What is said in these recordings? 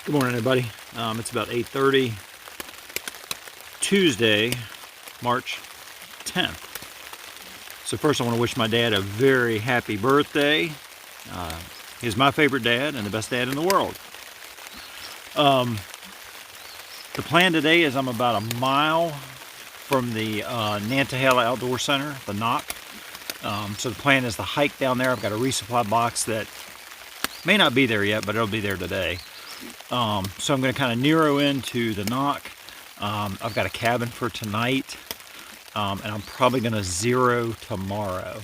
Good morning, everybody. It's about 8:30, Tuesday, March 10th. So first I want to wish my dad a very happy birthday. He's my favorite dad and the best dad in the world. The plan today is I'm about a mile from the Nantahala Outdoor Center, the NOC. So the plan is to hike down there. I've got a resupply box that may not be there yet, but it'll be there today. So I'm going to kind of narrow into the NOC. I've got a cabin for tonight, and I'm probably going to zero tomorrow.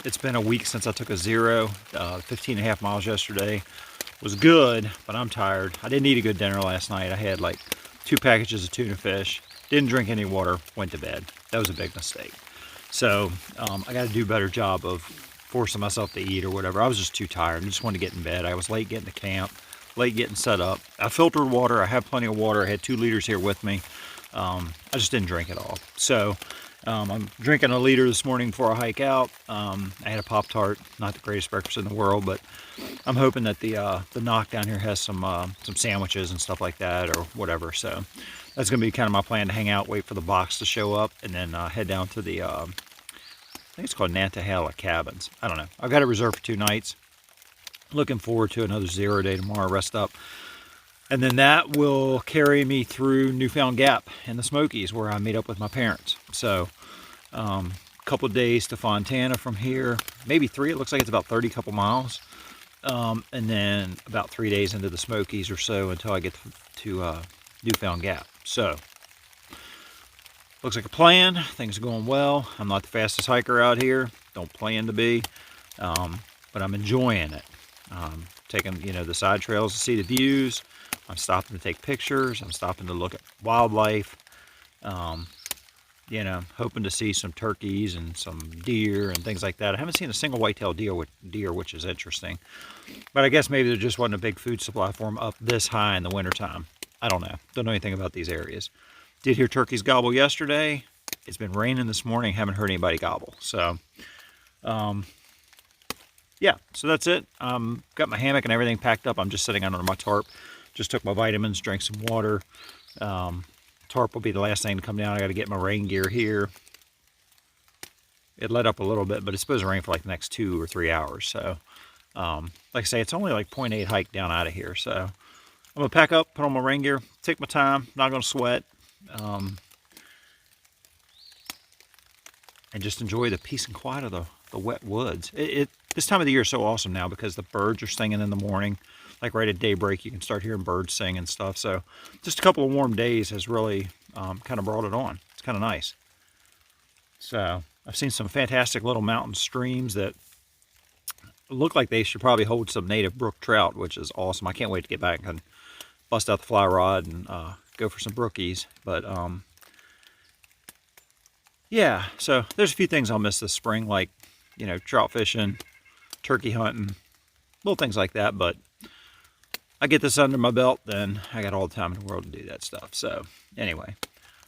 It's been a week since I took a zero. 15.5 miles yesterday was good, but I'm tired. I didn't eat a good dinner last night. I had like 2 packages of tuna fish, didn't drink any water, went to bed. That was a big mistake. So I got to do a better job of forcing myself to eat or whatever. I was just too tired. I just wanted to get in bed. I was late getting to camp, late getting set up. I filtered water. I have plenty of water. I had 2 liters here with me. I just didn't drink it all. So I'm drinking a liter this morning before I hike out. I had a Pop-Tart, not the greatest breakfast in the world, but I'm hoping that the NOC down here has some sandwiches and stuff like that or whatever. So that's going to be kind of my plan, to hang out, wait for the box to show up, and then head down to the, I think it's called Nantahala Cabins. I don't know. I've got it reserved for 2 nights. Looking forward to another 0 day tomorrow, rest up. And then that will carry me through Newfound Gap in the Smokies, where I meet up with my parents. So a couple of days to Fontana from here, maybe 3. It looks like it's about 30 couple miles. And then about 3 days into the Smokies or so until I get to Newfound Gap. So looks like a plan. Things are going well. I'm not the fastest hiker out here. Don't plan to be. But I'm enjoying it. Taking, the side trails to see the views. I'm stopping to take pictures. I'm stopping to look at wildlife. Hoping to see some turkeys and some deer and things like that. I haven't seen a single white-tailed deer, which is interesting. But I guess maybe there just wasn't a big food supply for them up this high in the wintertime. I don't know. Don't know anything about these areas. Did hear turkeys gobble yesterday. It's been raining this morning. Haven't heard anybody gobble. So, yeah, so that's it. Got my hammock and everything packed up. I'm just sitting under my tarp. Just took my vitamins, drank some water. Tarp will be the last thing to come down. I got to get my rain gear here. It let up a little bit, but it's supposed to rain for like the next 2 or 3 hours. So, like I say, it's only like 0.8 hike down out of here. So I'm going to pack up, put on my rain gear, take my time, not going to sweat. And just enjoy the peace and quiet of the wet woods. This time of the year is so awesome now because the birds are singing in the morning. Like right at daybreak, you can start hearing birds sing and stuff. So just a couple of warm days has really kind of brought it on. It's kind of nice. So I've seen some fantastic little mountain streams that look like they should probably hold some native brook trout, which is awesome. I can't wait to get back and bust out the fly rod and go for some brookies. But yeah, so there's a few things I'll miss this spring, like, trout fishing, turkey hunting, little things like that. But I get this under my belt, then I got all the time in the world to do that stuff. So anyway,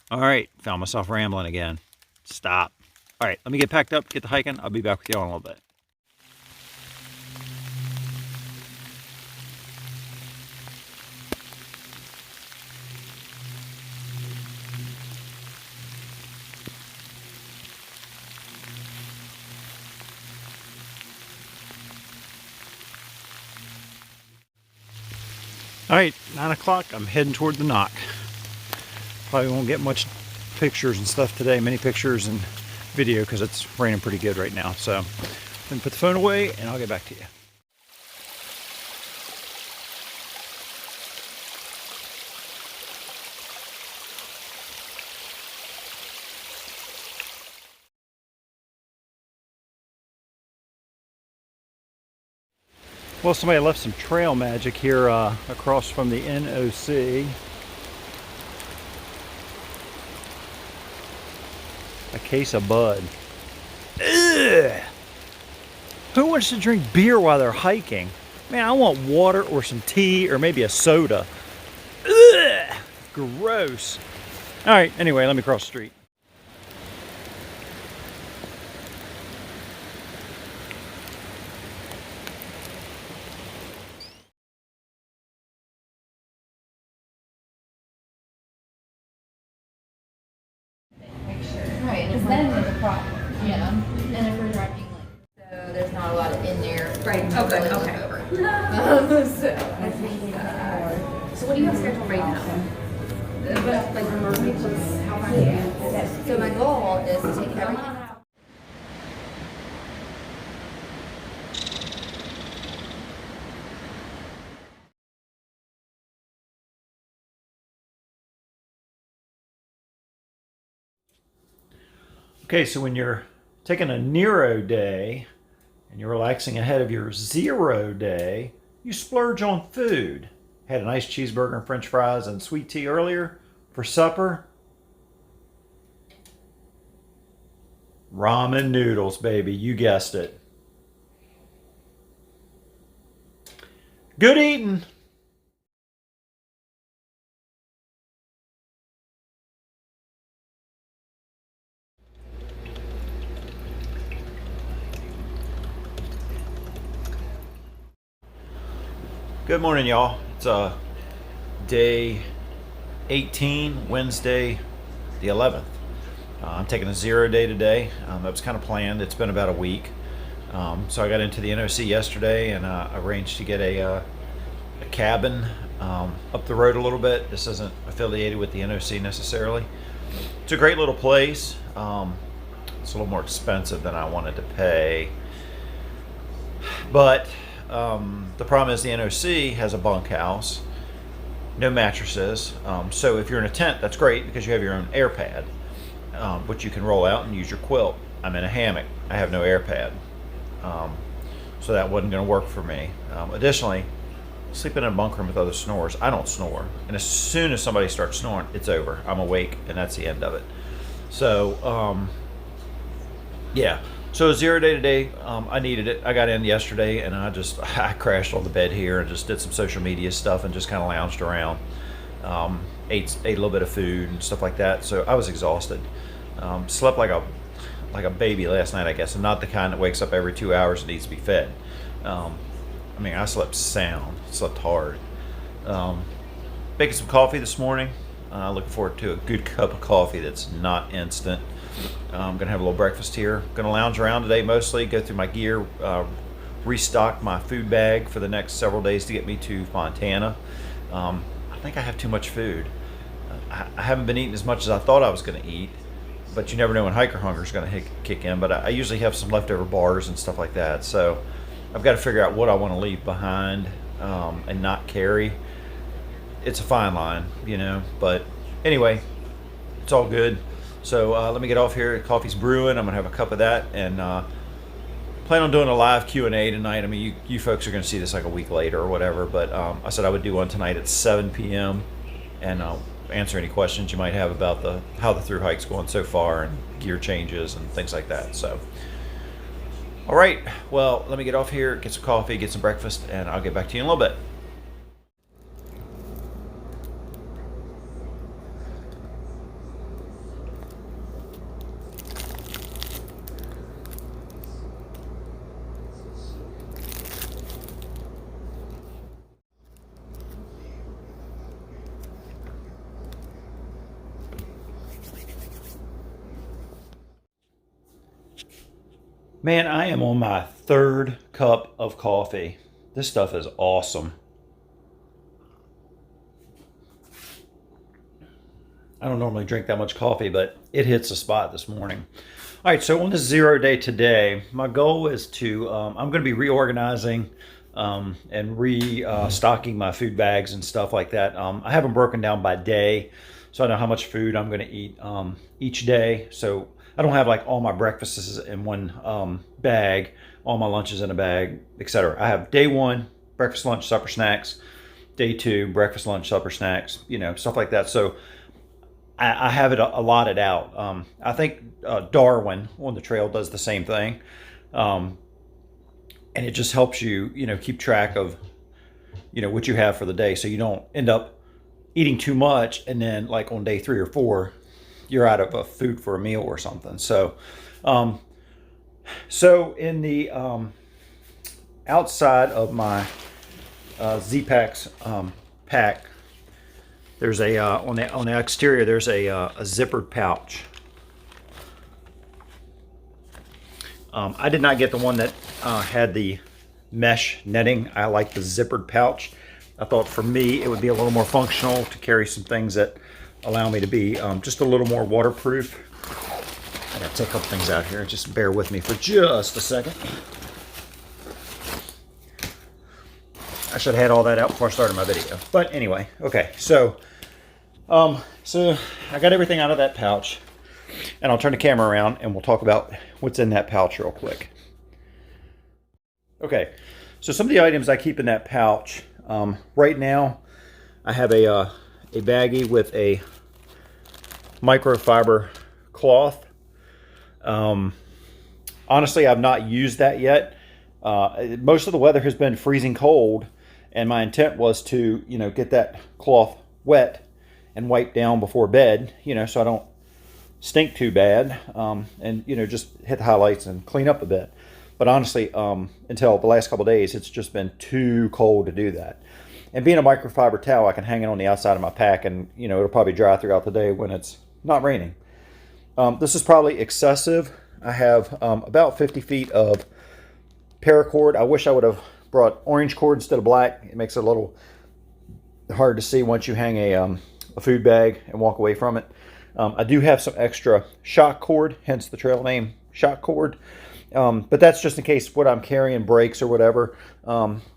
all right, found myself rambling again. Stop. All right, let me get packed up, get to hiking. I'll be back with y'all in a little bit. All right, 9 o'clock, I'm heading toward the NOC. Probably won't get much pictures and stuff today, many pictures and video, because it's raining pretty good right now. So I'm gonna put the phone away and I'll get back to you. Well, somebody left some trail magic here across from the NOC. A case of Bud. Ugh! Who wants to drink beer while they're hiking? Man, I want water or some tea or maybe a soda. Ugh! Gross. All right, anyway, let me cross the street. Yeah, and if we're driving, like, so there's not a lot of in there. Right. Oh, good. Really Okay. over. So I think. So what do you have scheduled right now? So my goal is to take everything out. Okay, so when you're taking a Nero day and you're relaxing ahead of your 0 day, you splurge on food. Had a nice cheeseburger and french fries and sweet tea earlier. For supper, ramen noodles, baby. You guessed it. Good eating. Good morning, y'all. It's day 18, Wednesday the 11th. I'm taking a 0 day today. That was kind of planned. It's been about a week. So I got into the NOC yesterday and arranged to get a cabin up the road a little bit. This isn't affiliated with the NOC necessarily. It's a great little place. It's a little more expensive than I wanted to pay. But the problem is the NOC has a bunkhouse, no mattresses. So if you're in a tent, that's great because you have your own air pad, which you can roll out and use your quilt. I'm in a hammock. I have no air pad. So that wasn't going to work for me. Additionally, sleeping in a bunk room with other snorers, I don't snore. And as soon as somebody starts snoring, it's over. I'm awake, and that's the end of it. So, yeah. So 0 day today, I needed it. I got in yesterday, and I crashed on the bed here and just did some social media stuff and just kind of lounged around. Ate a little bit of food and stuff like that. So I was exhausted. Slept like a baby last night, I guess. I'm not the kind that wakes up every 2 hours and needs to be fed. I slept sound, slept hard. Making some coffee this morning. Looking forward to a good cup of coffee that's not instant. I'm gonna have a little breakfast here. Gonna lounge around today mostly, go through my gear, restock my food bag for the next several days to get me to Montana. I think I have too much food. I haven't been eating as much as I thought I was gonna eat, but you never know when hiker hunger is gonna kick in. But I usually have some leftover bars and stuff like that. So I've got to figure out what I want to leave behind and not carry. It's a fine line, but anyway, it's all good. So let me get off here. Coffee's brewing. I'm gonna have a cup of that and plan on doing a live Q&A tonight. I mean, you folks are gonna see this like a week later or whatever, but I said I would do one tonight at 7 p.m. and answer any questions you might have about how the thru hike's going so far and gear changes and things like that. So, all right. Well, let me get off here, get some coffee, get some breakfast, and I'll get back to you in a little bit. Man, I am on my 3rd cup of coffee. This stuff is awesome. I don't normally drink that much coffee, but it hits the spot this morning. All right, so on this 0 day today, my goal is to, I'm going to be reorganizing and restocking my food bags and stuff like that. I have them broken down by day, so I know how much food I'm going to eat each day. So I don't have like all my breakfasts in one bag, all my lunches in a bag, etc. I have day 1, breakfast, lunch, supper, snacks. Day 2, breakfast, lunch, supper, snacks, stuff like that. So I have it allotted out. I think Darwin on the trail does the same thing. And it just helps you, keep track of, what you have for the day. So you don't end up eating too much. And then like on day 3 or 4, you're out of food for a meal or something. So, in the outside of my Z-Packs pack, there's a on the exterior there's a zippered pouch, I did not get the one that had the mesh netting. I like the zippered pouch. I thought for me it would be a little more functional to carry some things that allow me to be just a little more waterproof. I gotta take a couple things out here. Just bear with me for just a second. I should have had all that out before I started my video. But anyway, okay. So I got everything out of that pouch, and I'll turn the camera around and we'll talk about what's in that pouch real quick. Okay, so some of the items I keep in that pouch. Right now, I have a baggie with a microfiber cloth. Honestly, I've not used that yet. Most of the weather has been freezing cold, and my intent was to, get that cloth wet and wipe down before bed, so I don't stink too bad, and, just hit the highlights and clean up a bit. But honestly, until the last couple of days, it's just been too cold to do that. And being a microfiber towel, I can hang it on the outside of my pack, and, it'll probably dry throughout the day when it's not raining. This is probably excessive. I have about 50 feet of paracord. I wish I would have brought orange cord instead of black. It makes it a little hard to see once you hang a food bag and walk away from it. I do have some extra shock cord, hence the trail name shock cord. But that's just in case what I'm carrying breaks or whatever.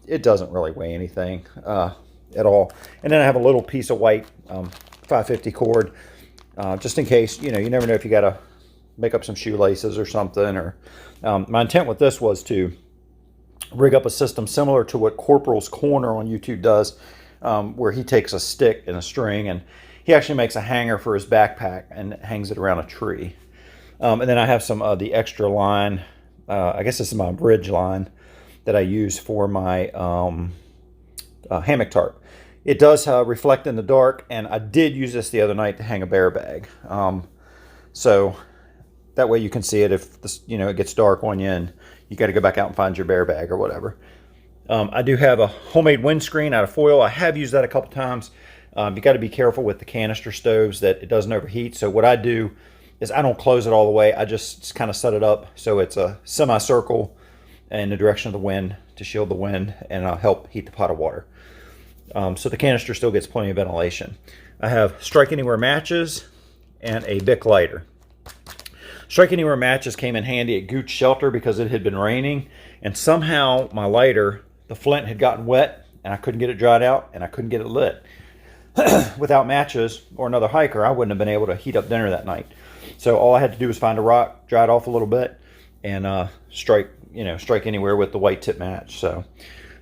It doesn't really weigh anything at all. And then I have a little piece of white 550 cord, just in case, you never know if you got to make up some shoelaces or something. Or my intent with this was to rig up a system similar to what Corporal's Corner on YouTube does, where he takes a stick and a string, and he actually makes a hanger for his backpack and hangs it around a tree. And then I have some of the extra line. I guess this is my bridge line that I use for my hammock tarp. It does reflect in the dark, and I did use this the other night to hang a bear bag. So that way you can see it if this, it gets dark on you and you got to go back out and find your bear bag or whatever. I do have a homemade windscreen out of foil. I have used that a couple times. You got to be careful with the canister stoves that it doesn't overheat. So what I do is I don't close it all the way. I just kind of set it up so it's a semicircle in the direction of the wind to shield the wind and help heat the pot of water. So the canister still gets plenty of ventilation. I have Strike Anywhere matches and a Bic lighter. Strike Anywhere matches came in handy at Gooch Shelter because it had been raining, and somehow my lighter, the flint, had gotten wet and I couldn't get it dried out and I couldn't get it lit. Without matches or another hiker, I wouldn't have been able to heat up dinner that night. So all I had to do was find a rock, dry it off a little bit, and strike anywhere with the white tip match. So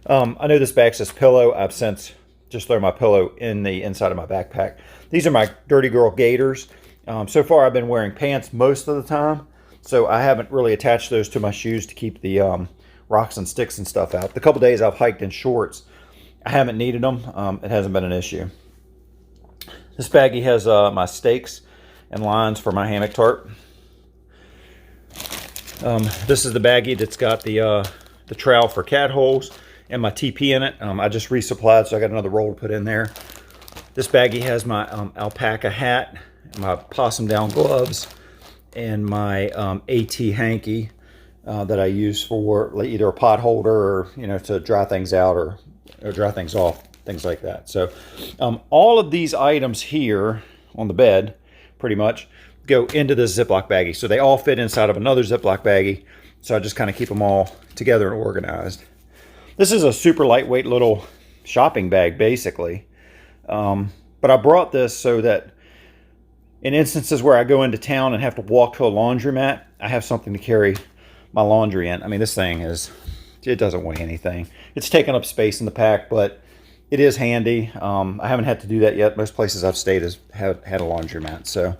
I know this bag says pillow. I've since just thrown my pillow in the inside of my backpack. These are my Dirty Girl gaiters. So far I've been wearing pants most of the time, so I haven't really attached those to my shoes to keep the rocks and sticks and stuff out. The couple days I've hiked in shorts, I haven't needed them. It hasn't been an issue. This baggie has my stakes and lines for my hammock tarp. This is the baggie that's got the trowel for cat holes and my TP in it. I just resupplied, so I got another roll to put in there. This baggie has my alpaca hat, my possum down gloves, and my AT hanky that I use for either a pot holder or to dry things out or dry things off, things like that. So all of these items here on the bed pretty much go into this Ziploc baggie. So they all fit inside of another Ziploc baggie. So I just kind of keep them all together and organized. This is a super lightweight little shopping bag basically. But I brought this so that in instances where I go into town and have to walk to a laundromat, I have something to carry my laundry in. I mean, this thing it doesn't weigh anything. It's taking up space in the pack, but it is handy. I haven't had to do that yet. Most places I've stayed have had a laundromat. So,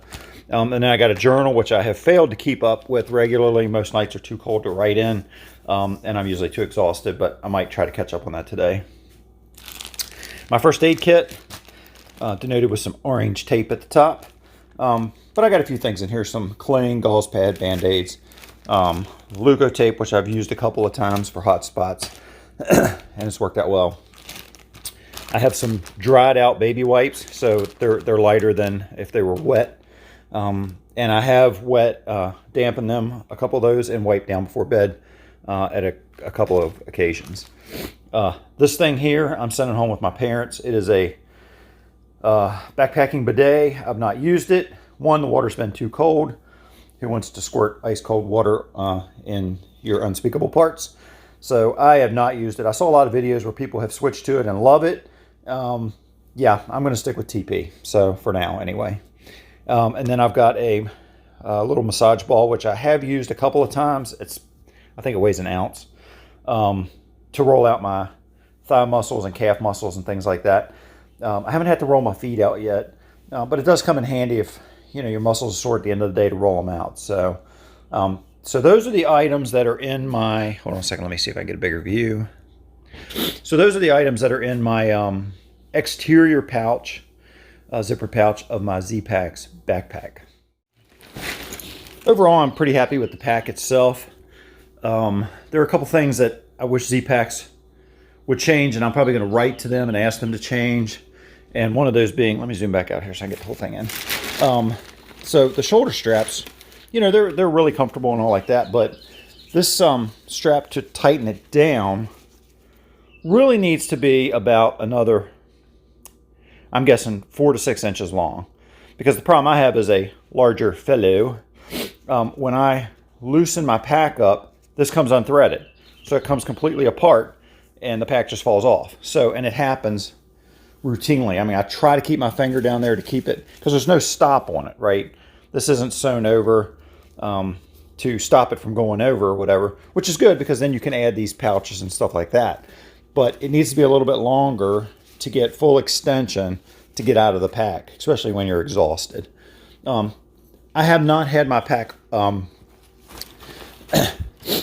and then I got a journal, which I have failed to keep up with regularly. Most nights are too cold to write in, and I'm usually too exhausted, but I might try to catch up on that today. My first aid kit, denoted with some orange tape at the top. But I got a few things in here, some cling, gauze pad, band-aids, Luco tape, which I've used a couple of times for hot spots, and it's worked out well. I have some dried out baby wipes, so they're lighter than if they were wet. And I have dampened them, a couple of those, and wiped down before bed at a couple of occasions. This thing here, I'm sending home with my parents. It is a backpacking bidet. I've not used it. One, the water's been too cold. Who wants to squirt ice cold water in your unspeakable parts? So I have not used it. I saw a lot of videos where people have switched to it and love it. Yeah, I'm going to stick with TP. So for now, anyway. And then I've got a little massage ball, which I have used a couple of times. I think it weighs an ounce, to roll out my thigh muscles and calf muscles and things like that. I haven't had to roll my feet out yet, but it does come in handy if your muscles are sore at the end of the day to roll them out. So, so those are the items that are in my. Hold on a second. Let me see if I can get a bigger view. So those are the items that are in my exterior pouch, zipper pouch of my Z-Packs backpack. Overall, I'm pretty happy with the pack itself. There are a couple things that I wish Z-Packs would change, and I'm probably going to write to them and ask them to change. And one of those being, let me zoom back out here so I can get the whole thing in. So the shoulder straps, they're really comfortable and all like that, but this strap to tighten it down really needs to be about another, I'm guessing 4 to 6 inches long, because the problem I have is a larger fellow. When I loosen my pack up, this comes unthreaded, so it comes completely apart and the pack just falls off. And it happens routinely. I mean, I try to keep my finger down there to keep it, because there's no stop on it, right? This isn't sewn over to stop it from going over or whatever, which is good, because then you can add these pouches and stuff like that. But it needs to be a little bit longer to get full extension to get out of the pack, especially when you're exhausted. I have not had my pack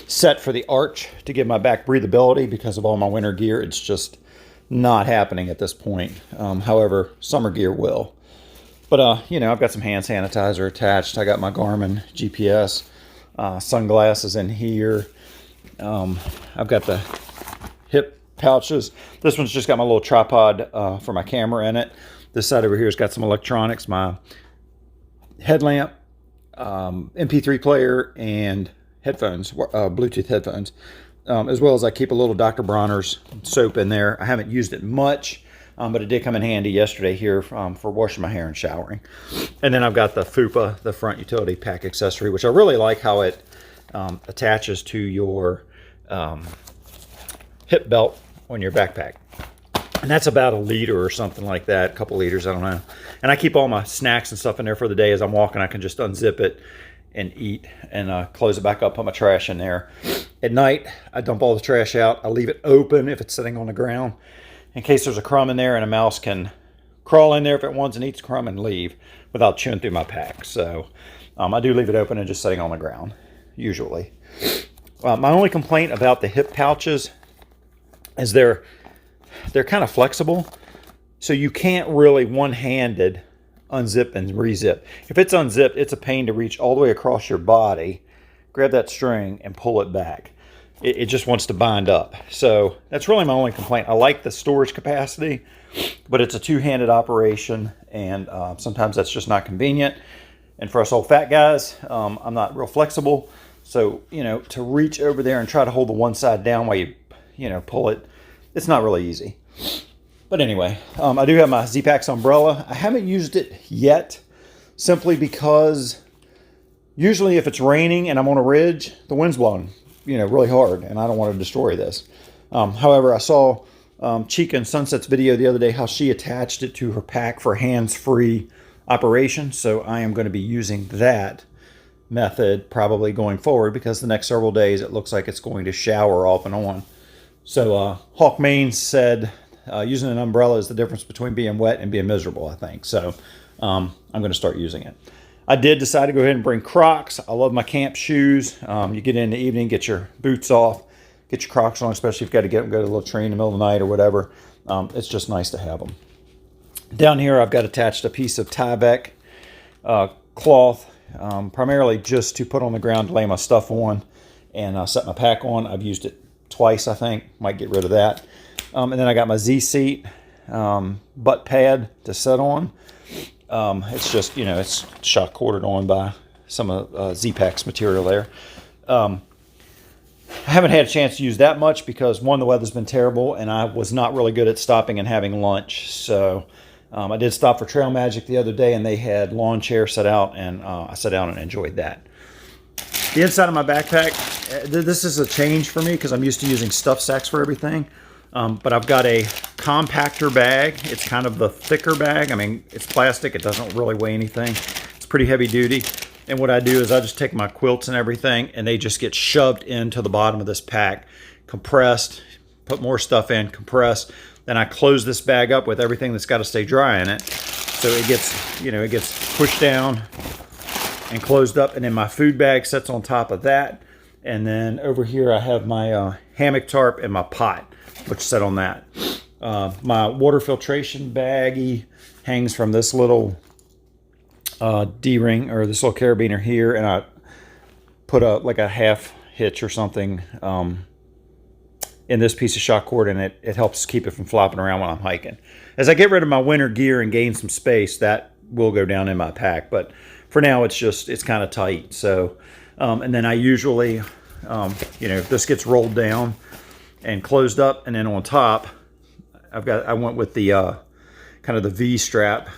set for the arch to give my back breathability because of all my winter gear. It's just not happening at this point. However, summer gear will. But, I've got some hand sanitizer attached. I got my Garmin GPS, sunglasses in here. I've got the hip pouches. This one's just got my little tripod for my camera in it. This side over here has got some electronics, my headlamp, MP3 player, and headphones, Bluetooth headphones. As well as I keep a little Dr. Bronner's soap in there. I haven't used it much, but it did come in handy yesterday here for washing my hair and showering. And then I've got the FUPA, the front utility pack accessory, which I really like how it attaches to your hip belt on your backpack. And that's about 1 liter or something like that, a couple liters, I don't know. And I keep all my snacks and stuff in there for the day. As I'm walking, I can just unzip it and eat and close it back up, put my trash in there. At night, I dump all the trash out. I leave it open if it's sitting on the ground in case there's a crumb in there, and a mouse can crawl in there if it wants and eats crumb and leave without chewing through my pack. So I do leave it open and just sitting on the ground, usually. My only complaint about the hip pouches is they're kind of flexible, so you can't really one-handed unzip and rezip. If it's unzipped, it's a pain to reach all the way across your body, grab that string, and pull it back. It just wants to bind up. So that's really my only complaint. I like the storage capacity, but it's a two-handed operation, and sometimes that's just not convenient. And for us old fat guys, I'm not real flexible. So, to reach over there and try to hold the one side down while you pull it, it's not really easy. But anyway, I do have my Z-Packs umbrella. I haven't used it yet, simply because usually if it's raining and I'm on a ridge, the wind's blowing, really hard, and I don't want to destroy this. However, I saw Chica and Sunset's video the other day, how she attached it to her pack for hands-free operation. So I am going to be using that method probably going forward, because the next several days it looks like it's going to shower off and on. So Hawk Main said using an umbrella is the difference between being wet and being miserable, I think. So I'm going to start using it. I did decide to go ahead and bring Crocs. I love my camp shoes. You get in the evening, get your boots off, get your Crocs on, especially if you've got to get them, go to a little train in the middle of the night or whatever. It's just nice to have them. Down here, I've got attached a piece of Tyvek cloth, primarily just to put on the ground to lay my stuff on and set my pack on. I've used it twice, I think. Might get rid of that. And then I got my Z-seat butt pad to sit on. It's just, it's shock corded on by some of Z-Pac's material there. I haven't had a chance to use that much because, one, the weather's been terrible, and I was not really good at stopping and having lunch. So I did stop for Trail Magic the other day, and they had lawn chairs set out, and I sat down and enjoyed that. The inside of my backpack, this is a change for me because I'm used to using stuff sacks for everything. But I've got a compactor bag. It's kind of the thicker bag. I mean, it's plastic. It doesn't really weigh anything. It's pretty heavy duty. And what I do is I just take my quilts and everything, and they just get shoved into the bottom of this pack, compressed, put more stuff in, compressed. Then I close this bag up with everything that's got to stay dry in it. So it gets pushed down and closed up. And then my food bag sits on top of that. And then over here I have my hammock tarp and my pot, which set on that. My water filtration baggie hangs from this little D-ring, or this little carabiner here, and I put like a half hitch or something in this piece of shock cord, and it helps keep it from flopping around when I'm hiking. As I get rid of my winter gear and gain some space, that will go down in my pack, but for now it's kind of tight. So and then I usually this gets rolled down and closed up, and then on top I went with the kind of the V strap.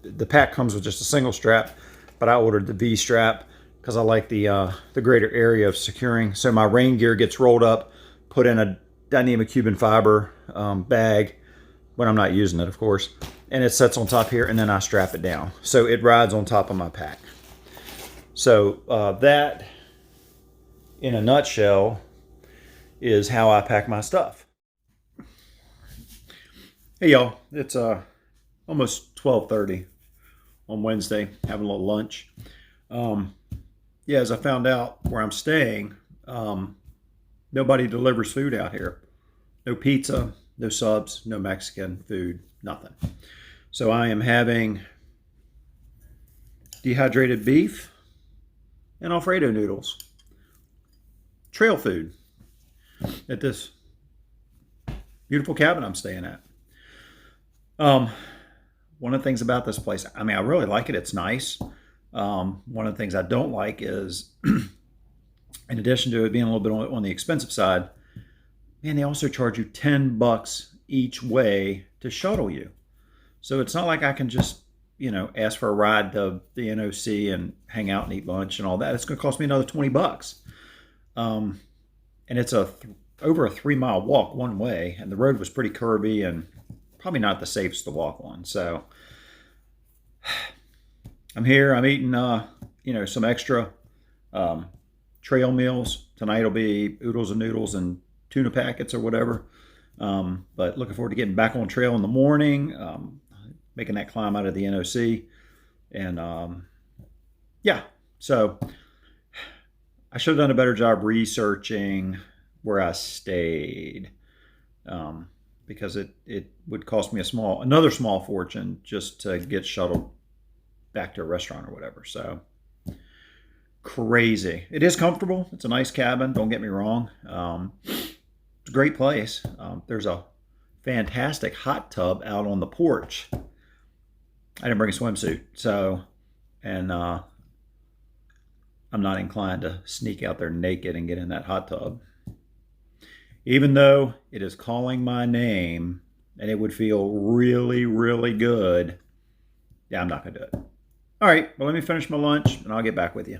The pack comes with just a single strap, but I ordered the V strap because I like the greater area of securing. So my rain gear gets rolled up, put in a dynamic Cuban fiber bag when I'm not using it, of course, and it sits on top here, and then I strap it down. So it rides on top of my pack. So that, in a nutshell, is how I pack my stuff. Hey y'all, it's almost 12:30 on Wednesday, having a little lunch. Yeah, as I found out where I'm staying, nobody delivers food out here. No pizza, no subs, no Mexican food, nothing. So I am having dehydrated beef and Alfredo noodles. Trail food at this beautiful cabin I'm staying at. One of the things about this place, I mean, I really like it. It's nice. One of the things I don't like is, in addition to it being a little bit on the expensive side, man, they also charge you $10 each way to shuttle you. So it's not like I can just, ask for a ride to the NOC and hang out and eat lunch and all that. It's going to cost me another $20. And it's over a 3-mile walk one way, and the road was pretty curvy and probably not the safest to walk on. So I'm here. I'm eating, some extra trail meals. Tonight will be oodles and noodles and tuna packets or whatever. But looking forward to getting back on trail in the morning, making that climb out of the NOC. And so I should have done a better job researching where I stayed. Because it would cost me another small fortune just to get shuttled back to a restaurant or whatever. So crazy. It is comfortable. It's a nice cabin. Don't get me wrong. It's a great place. There's a fantastic hot tub out on the porch. I didn't bring a swimsuit, and I'm not inclined to sneak out there naked and get in that hot tub. Even though it is calling my name and it would feel really, really good, yeah, I'm not going to do it. All right, well, let me finish my lunch and I'll get back with you.